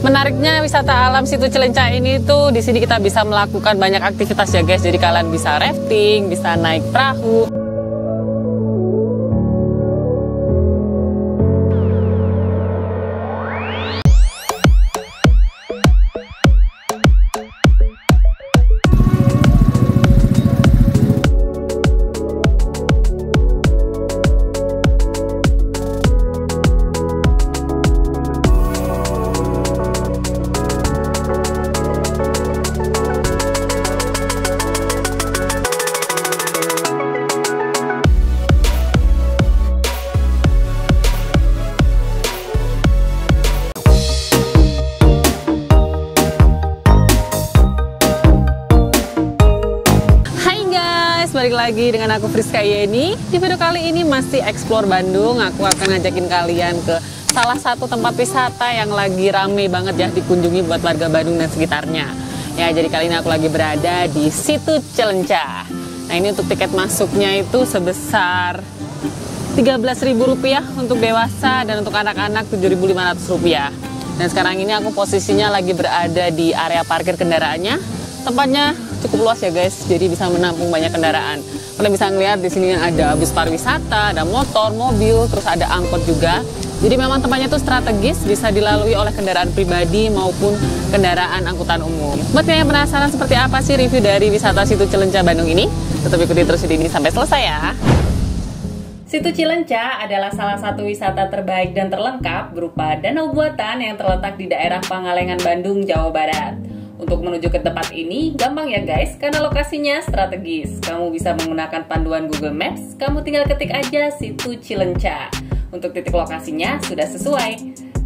Menariknya wisata alam Situ Cilencah ini tuh di sini kita bisa melakukan banyak aktivitas ya guys. Jadi kalian bisa rafting, bisa naik perahu. Balik lagi dengan aku Friska Yeni. Di video kali ini masih explore Bandung. Aku akan ngajakin kalian ke salah satu tempat wisata yang lagi rame banget ya dikunjungi buat warga Bandung dan sekitarnya. Ya, jadi kali ini aku lagi berada di Situ Cilencah. Nah, ini untuk tiket masuknya itu sebesar Rp13.000 untuk dewasa dan untuk anak-anak Rp7.500. Dan sekarang ini aku posisinya lagi berada di area parkir kendaraannya. Tempatnya cukup luas ya guys, jadi bisa menampung banyak kendaraan. Kalian bisa ngeliat di sini ada bus pariwisata, ada motor, mobil, terus ada angkot juga. Jadi memang tempatnya itu strategis, bisa dilalui oleh kendaraan pribadi maupun kendaraan angkutan umum. Buat kalian yang penasaran seperti apa sih review dari wisata Situ Cilencah Bandung ini, tetap ikuti terus video ini sampai selesai ya. Situ Cilencah adalah salah satu wisata terbaik dan terlengkap berupa danau buatan yang terletak di daerah Pangalengan, Bandung, Jawa Barat. Untuk menuju ke tempat ini gampang ya guys, karena lokasinya strategis. Kamu bisa menggunakan panduan Google Maps, kamu tinggal ketik aja Situ Cilencah. Untuk titik lokasinya sudah sesuai.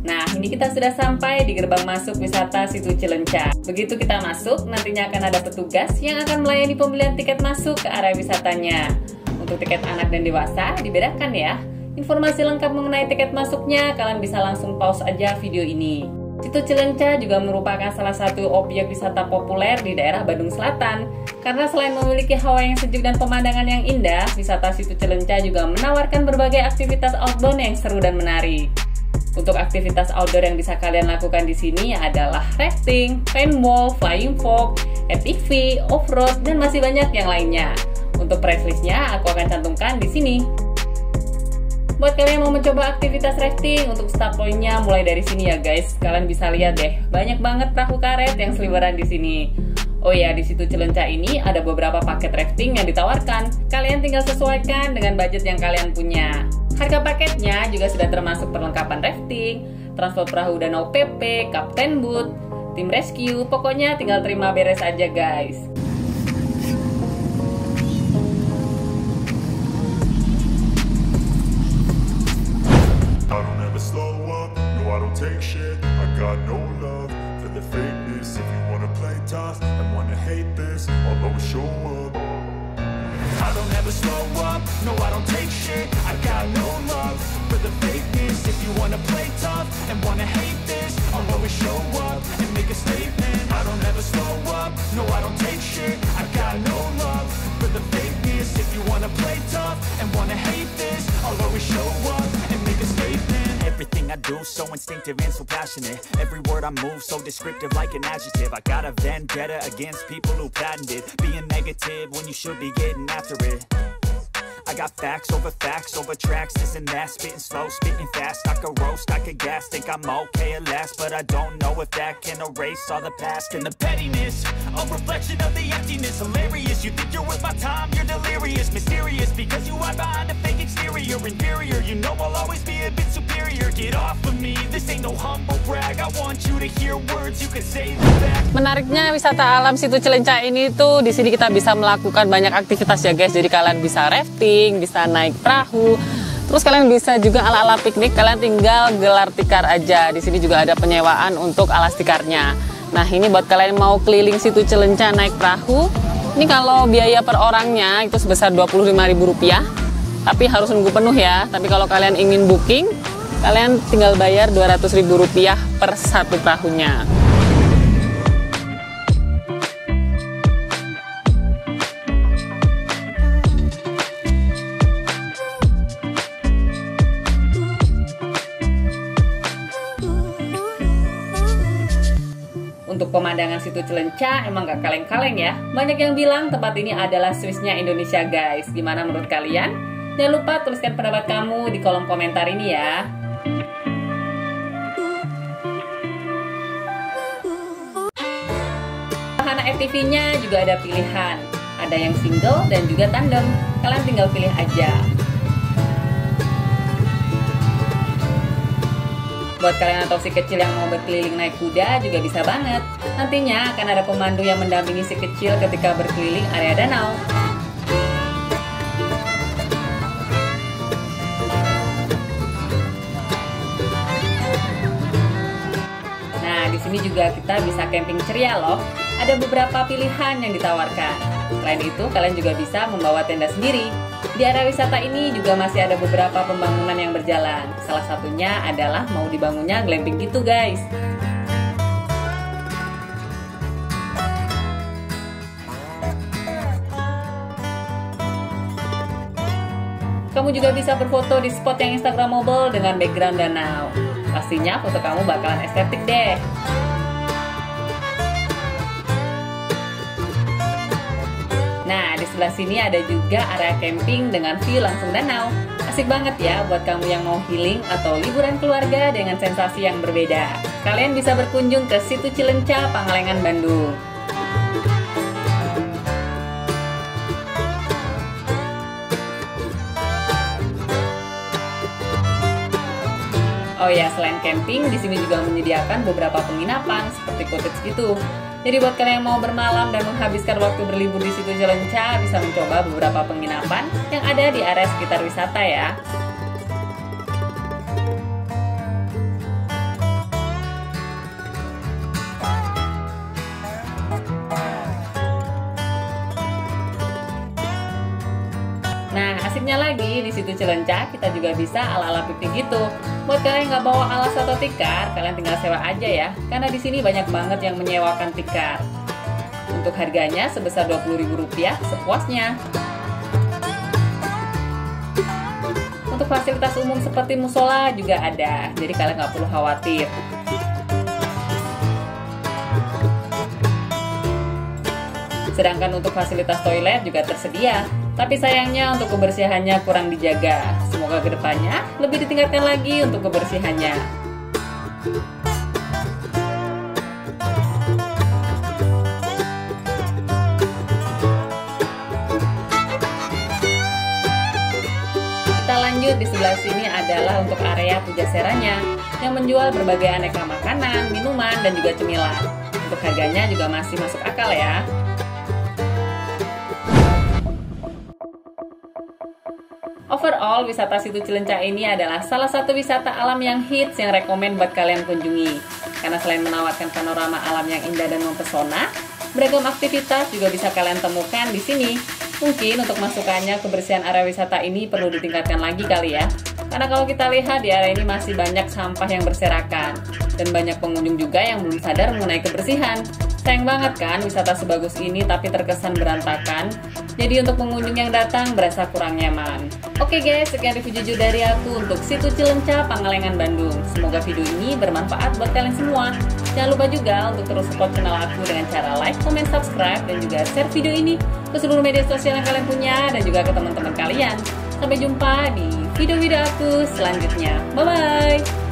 Nah, ini kita sudah sampai di gerbang masuk wisata Situ Cilencah. Begitu kita masuk, nantinya akan ada petugas yang akan melayani pembelian tiket masuk ke area wisatanya. Untuk tiket anak dan dewasa dibedakan ya. Informasi lengkap mengenai tiket masuknya, kalian bisa langsung pause aja video ini. Situ Cilencah juga merupakan salah satu objek wisata populer di daerah Bandung Selatan. Karena selain memiliki hawa yang sejuk dan pemandangan yang indah, wisata Situ Cilencah juga menawarkan berbagai aktivitas outbound yang seru dan menarik. Untuk aktivitas outdoor yang bisa kalian lakukan di sini adalah rafting, paintball, flying fox, ATV, off-road, dan masih banyak yang lainnya. Untuk price listnya aku akan cantumkan di sini. Buat kalian yang mau mencoba aktivitas rafting, untuk start point-nya mulai dari sini ya guys. Kalian bisa lihat deh, banyak banget perahu karet yang seliweran di sini. Oh ya, di Situ Cilencah ini ada beberapa paket rafting yang ditawarkan. Kalian tinggal sesuaikan dengan budget yang kalian punya. Harga paketnya juga sudah termasuk perlengkapan rafting, transport perahu danau PP, kapten boot, tim rescue, pokoknya tinggal terima beres aja guys. Take shit, I got no love for the fakeness. If you wanna play tough and wanna hate this, I'll always show up. I don't ever slow up, no I don't take shit. I got no love for the fakeness. If you wanna play tough and wanna hate this, I'll always show up and make a statement. I don't ever slow up, no I don't take shit. I got no love for the fakeness. If you wanna play tough and wanna hate this, I'll always show up and make a statement. Everything I do so instinctive and so passionate. Every word I move so descriptive like an adjective. I got a vendetta against people who patented being negative when you should be getting after it. I got facts over tracks, this and that. Spitting slow, spitting fast. I could roast, I could gas. Think I'm okay at last, but I don't know if that can erase all the past. And the pettiness, a reflection of the emptiness. Hilarious, you think you're worth my time, you're delirious. Mysterious, because you hide behind a fake exterior. Inferior, you know I'll always be a bit superior. Get off of me, this ain't no humble brag. I want you to hear words, you can say them back. Menariknya wisata alam Situ Cilencah ini tuh di sini kita bisa melakukan banyak aktivitas ya guys. Jadi kalian bisa rafting, bisa naik perahu, terus kalian bisa juga ala-ala piknik. Kalian tinggal gelar tikar aja. Di sini juga ada penyewaan untuk alas tikarnya. Nah, ini buat kalian yang mau keliling Situ Cilencah naik perahu. Ini kalau biaya per orangnya itu sebesar Rp25.000, tapi harus nunggu penuh ya. Tapi kalau kalian ingin booking, kalian tinggal bayar Rp200.000 per satu perahunya. untuk pemandangan situ Cilencah emang gak kaleng-kaleng ya. Banyak yang bilang tempat ini adalah Swissnya Indonesia guys. Gimana menurut kalian? Jangan lupa tuliskan pendapat kamu di kolom komentar ini ya. Wahana FTV-nya juga ada pilihan. Ada yang single dan juga tandem. Kalian tinggal pilih aja. Buat kalian atau si kecil yang mau berkeliling naik kuda juga bisa banget. Nantinya akan ada pemandu yang mendampingi si kecil ketika berkeliling area danau. Nah, di sini juga kita bisa camping ceria loh. Ada beberapa pilihan yang ditawarkan. Selain itu, kalian juga bisa membawa tenda sendiri. Di area wisata ini juga masih ada beberapa pembangunan yang berjalan. Salah satunya adalah mau dibangunnya glamping gitu guys. Kamu juga bisa berfoto di spot yang instagramable dengan background danau. Pastinya foto kamu bakalan estetik deh. Nah, di sebelah sini ada juga area camping dengan view langsung danau. Asik banget ya buat kamu yang mau healing atau liburan keluarga dengan sensasi yang berbeda. Kalian bisa berkunjung ke situ Cilencah, Pangalengan, Bandung. Oh ya, selain camping, di sini juga menyediakan beberapa penginapan seperti cottage gitu. Jadi buat kalian yang mau bermalam dan menghabiskan waktu berlibur di situ Cilencah, bisa mencoba beberapa penginapan yang ada di area sekitar wisata ya. Nah, asiknya lagi di situ Cilencah kita juga bisa ala-ala piknik gitu. Buat kalian yang nggak bawa alas atau tikar, kalian tinggal sewa aja ya. Karena di sini banyak banget yang menyewakan tikar. Untuk harganya sebesar Rp20.000 sepuasnya. Untuk fasilitas umum seperti musola juga ada, jadi kalian nggak perlu khawatir. Sedangkan untuk fasilitas toilet juga tersedia. Tapi sayangnya untuk kebersihannya kurang dijaga. Semoga kedepannya lebih ditingkatkan lagi untuk kebersihannya. Kita lanjut, di sebelah sini adalah untuk area pujaseranya yang menjual berbagai aneka makanan, minuman, dan juga cemilan. Untuk harganya juga masih masuk akal ya. Overall, wisata situ Cilencah ini adalah salah satu wisata alam yang hits yang rekomen buat kalian kunjungi. Karena selain menawarkan panorama alam yang indah dan mempesona, beragam aktivitas juga bisa kalian temukan di sini. Mungkin untuk masukannya kebersihan area wisata ini perlu ditingkatkan lagi kali ya. Karena kalau kita lihat di area ini masih banyak sampah yang berserakan. Dan banyak pengunjung juga yang belum sadar mengenai kebersihan. Sayang banget kan wisata sebagus ini tapi terkesan berantakan. Jadi untuk pengunjung yang datang berasa kurang nyaman. Oke guys, sekian review jujur dari aku untuk situ Cilencah, Pangalengan, Bandung. Semoga video ini bermanfaat buat kalian semua. Jangan lupa juga untuk terus support channel aku dengan cara like, comment, subscribe, dan juga share video ini ke seluruh media sosial yang kalian punya dan juga ke teman-teman kalian. Sampai jumpa di video-video aku selanjutnya. Bye-bye!